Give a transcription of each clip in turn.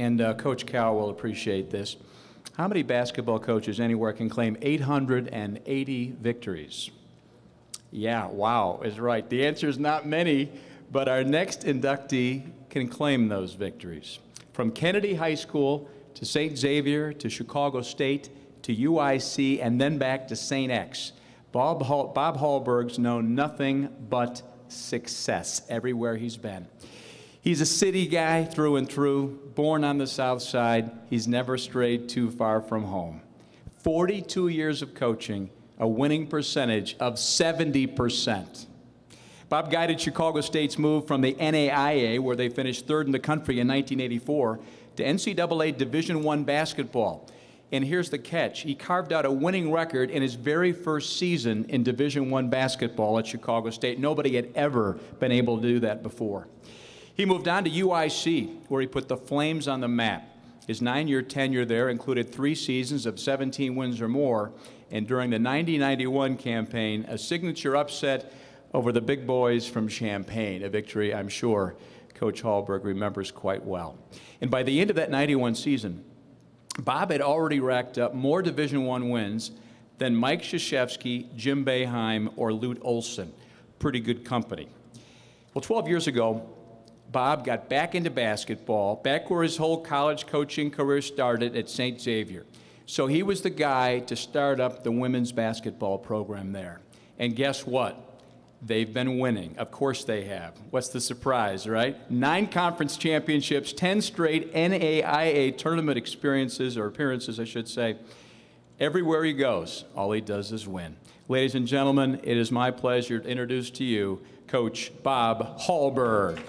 and Coach Cal will appreciate this. How many basketball coaches anywhere can claim 880 victories? Yeah, wow, is right. The answer is not many, but our next inductee can claim those victories. From Kennedy High School to St. Xavier to Chicago State to UIC and then back to St. X, Bob Hallberg's known nothing but success everywhere he's been. He's a city guy through and through, born on the South Side. He's never strayed too far from home. 42 years of coaching, a winning percentage of 70%. Bob guided Chicago State's move from the NAIA, where they finished third in the country in 1984, to NCAA Division I basketball. And here's the catch. He carved out a winning record in his very first season in Division I basketball at Chicago State. Nobody had ever been able to do that before. He moved on to UIC, where he put the Flames on the map. His 9-year tenure there included 3 seasons of 17 wins or more, and during the 90-91 campaign, a signature upset over the big boys from Champaign, a victory I'm sure Coach Hallberg remembers quite well. And by the end of that 91 season, Bob had already racked up more Division I wins than Mike Krzyzewski, Jim Boeheim, or Lute Olson. Pretty good company. Well, 12 years ago, Bob got back into basketball, back where his whole college coaching career started at St. Xavier. So he was the guy to start up the women's basketball program there. And guess what? They've been winning. Of course they have. What's the surprise, right? 9 conference championships, 10 straight NAIA tournament experiences, or appearances, I should say. Everywhere he goes, all he does is win. Ladies and gentlemen, it is my pleasure to introduce to you Coach Bob Hallberg.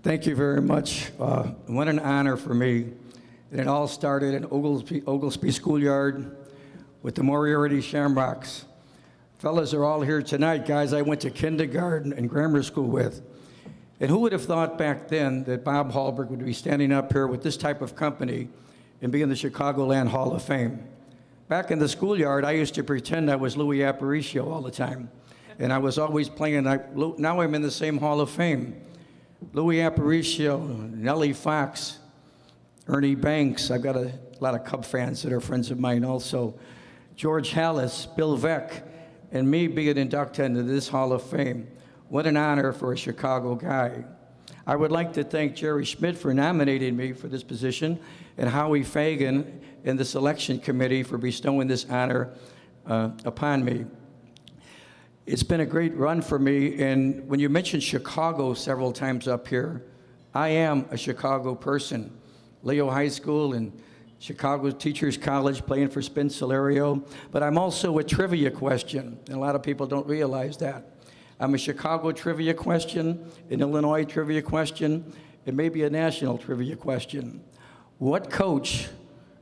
Thank you very much. What an honor for me. And it all started in Oglesby Schoolyard with the Moriarty Shamrocks. Fellas are all here tonight, guys I went to kindergarten and grammar school with. And who would have thought back then that Bob Hallberg would be standing up here with this type of company and be in the Chicagoland Hall of Fame? Back in the schoolyard, I used to pretend I was Louis Aparicio all the time. And I was always playing, now I'm in the same Hall of Fame. Louis Aparicio, Nellie Fox, Ernie Banks. I've got a lot of Cub fans that are friends of mine also. George Hallis, Bill Veck, and me being inducted into this Hall of Fame. What an honor for a Chicago guy. I would like to thank Jerry Schmidt for nominating me for this position, and Howie Fagan and the selection committee for bestowing this honor upon me. It's been a great run for me, and when you mentioned Chicago several times up here, I am a Chicago person. Leo High School and Chicago Teachers College, playing for Spencer, but I'm also a trivia question, and a lot of people don't realize that. I'm a Chicago trivia question, an Illinois trivia question, and maybe a national trivia question. What coach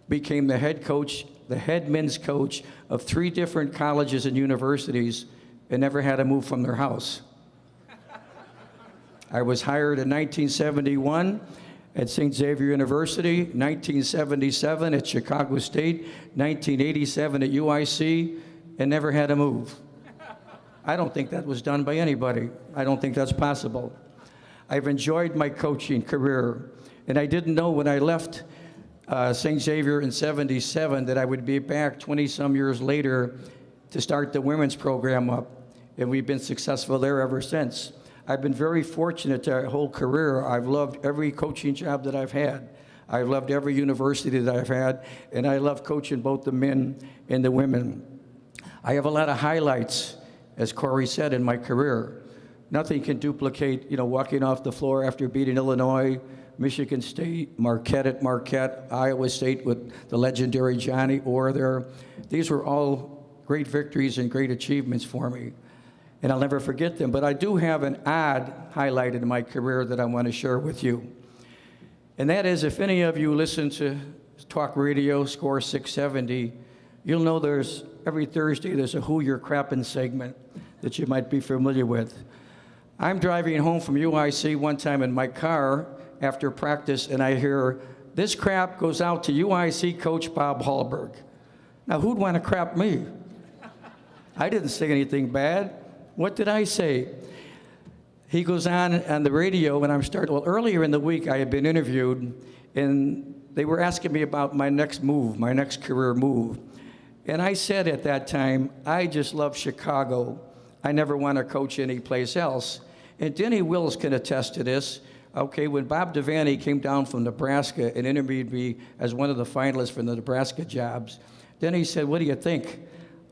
became the head coach, the head men's coach of 3 different colleges and universities and never had to move from their house? I was hired in 1971 at St. Xavier University, 1977 at Chicago State, 1987 at UIC, and never had to move. I don't think that was done by anybody. I don't think that's possible. I've enjoyed my coaching career, and I didn't know when I left St. Xavier in 77 that I would be back 20-some years later to start the women's program up, and we've been successful there ever since. I've been very fortunate our whole career. I've loved every coaching job that I've had. I've loved every university that I've had, and I love coaching both the men and the women. I have a lot of highlights, as Corey said, in my career. Nothing can duplicate, walking off the floor after beating Illinois, Michigan State, Marquette at Marquette, Iowa State with the legendary Johnny Orr there. These were all great victories and great achievements for me, and I'll never forget them. But I do have an odd highlight in my career that I want to share with you. And that is, if any of you listen to talk radio, Score 670, you'll know every Thursday there's a Who You're Crappin' segment that you might be familiar with. I'm driving home from UIC one time in my car after practice, and I hear, "This crap goes out to UIC coach Bob Hallberg." Now, who'd want to crap me? I didn't say anything bad. What did I say? He goes on the radio, and well, earlier in the week, I had been interviewed, and they were asking me about my next move, my next career move. And I said at that time, I just love Chicago. I never want to coach any place else. And Denny Wills can attest to this. Okay, when Bob Devaney came down from Nebraska and interviewed me as one of the finalists for the Nebraska jobs, then he said, what do you think?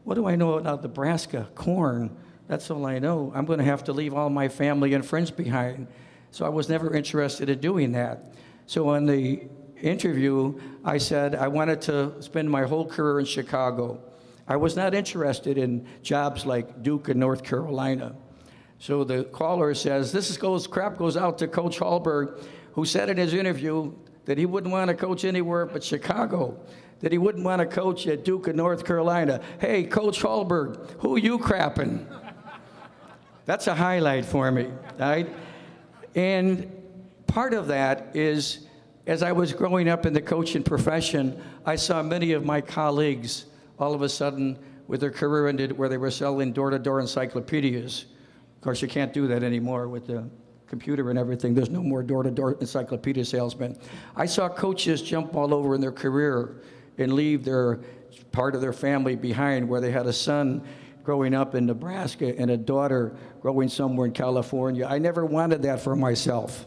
What do I know about Nebraska? Corn. That's all I know. I'm going to have to leave all my family and friends behind. So I was never interested in doing that. So on the interview, I said I wanted to spend my whole career in Chicago. I was not interested in jobs like Duke and North Carolina. So the caller says, crap goes out to Coach Hallberg, who said in his interview that he wouldn't want to coach anywhere but Chicago, that he wouldn't want to coach at Duke and North Carolina. Hey, Coach Hallberg, who you crapping? That's a highlight for me, right? And part of that is, as I was growing up in the coaching profession, I saw many of my colleagues all of a sudden with their career ended where they were selling door-to-door encyclopedias. Of course, you can't do that anymore with the computer and everything. There's no more door-to-door encyclopedia salesmen. I saw coaches jump all over in their career and leave their part of their family behind, where they had a son growing up in Nebraska and a daughter growing somewhere in California. I never wanted that for myself.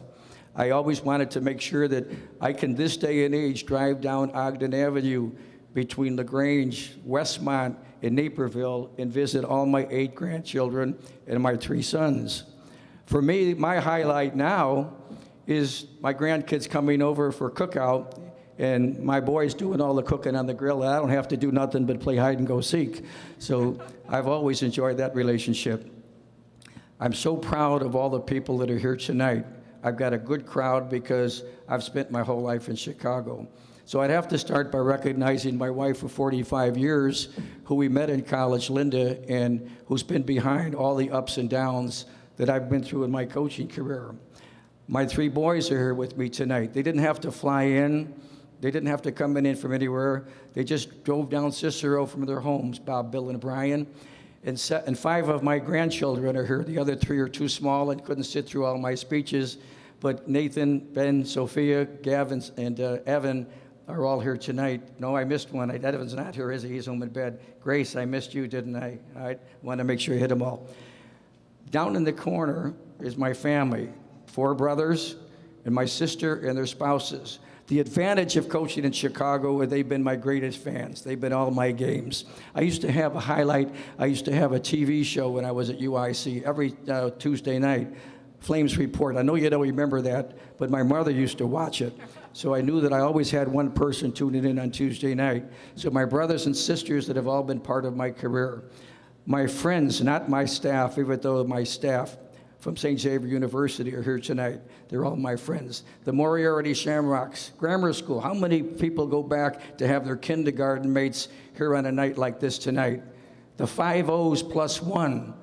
I always wanted to make sure that I can, this day and age, drive down Ogden Avenue between LaGrange, Westmont, and Naperville and visit all my 8 grandchildren and my 3 sons. For me, my highlight now is my grandkids coming over for cookout and my boys doing all the cooking on the grill, and I don't have to do nothing but play hide and go seek. So I've always enjoyed that relationship. I'm so proud of all the people that are here tonight. I've got a good crowd because I've spent my whole life in Chicago. So I'd have to start by recognizing my wife for 45 years, who we met in college, Linda, and who's been behind all the ups and downs that I've been through in my coaching career. My 3 boys are here with me tonight. They didn't have to fly in. They didn't have to come in from anywhere. They just drove down Cicero from their homes, Bob, Bill, and Brian. And 5 of my grandchildren are here. The other 3 are too small and couldn't sit through all my speeches. But Nathan, Ben, Sophia, Gavin, and Evan are all here tonight. No, I missed one. Evan's not here, is he? He's home in bed. Grace, I missed you, didn't I? I want to make sure I hit them all. Down in the corner is my family, 4 brothers, and my sister and their spouses. The advantage of coaching in Chicago, they've been my greatest fans. They've been all my games. I used to have a highlight. I used to have a TV show when I was at UIC every Tuesday night, Flames Report. I know you don't remember that, but my mother used to watch it. So I knew that I always had one person tuning in on Tuesday night. So my brothers and sisters that have all been part of my career. My friends, not my staff, even though my staff from St. Xavier University are here tonight. They're all my friends. The Moriarty Shamrocks Grammar School. How many people go back to have their kindergarten mates here on a night like this tonight? The 5 O's plus 1.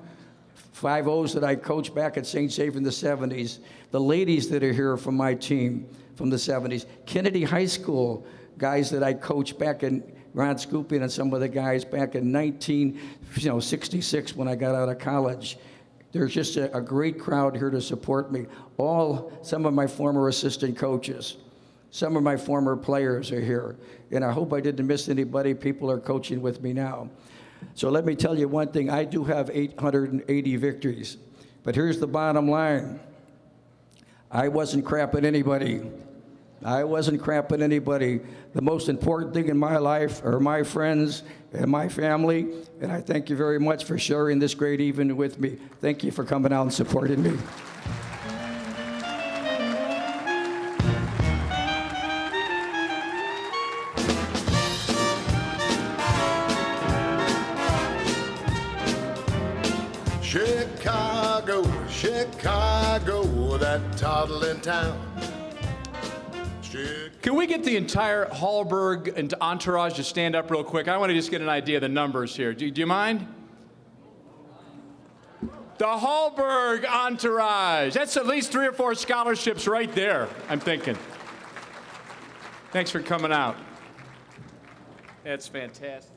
5 O's that I coached back at St. Xavier in the 70s. The ladies that are here from my team from the 70s. Kennedy High School, guys that I coached back in Ron Scoopin and some of the guys back in 1966 when I got out of college. There's just a great crowd here to support me. Some of my former assistant coaches, some of my former players are here. And I hope I didn't miss anybody. People are coaching with me now. So let me tell you one thing. I do have 880 victories. But here's the bottom line. I wasn't crapping anybody. I wasn't crapping anybody. The most important thing in my life are my friends and my family, and I thank you very much for sharing this great evening with me. Thank you for coming out and supporting me. Chicago, Chicago, that toddling town. Can we get the entire Hallberg and entourage to stand up real quick? I want to just get an idea of the numbers here. Do you mind? The Hallberg entourage. That's at least 3 or 4 scholarships right there, I'm thinking. Thanks for coming out. That's fantastic.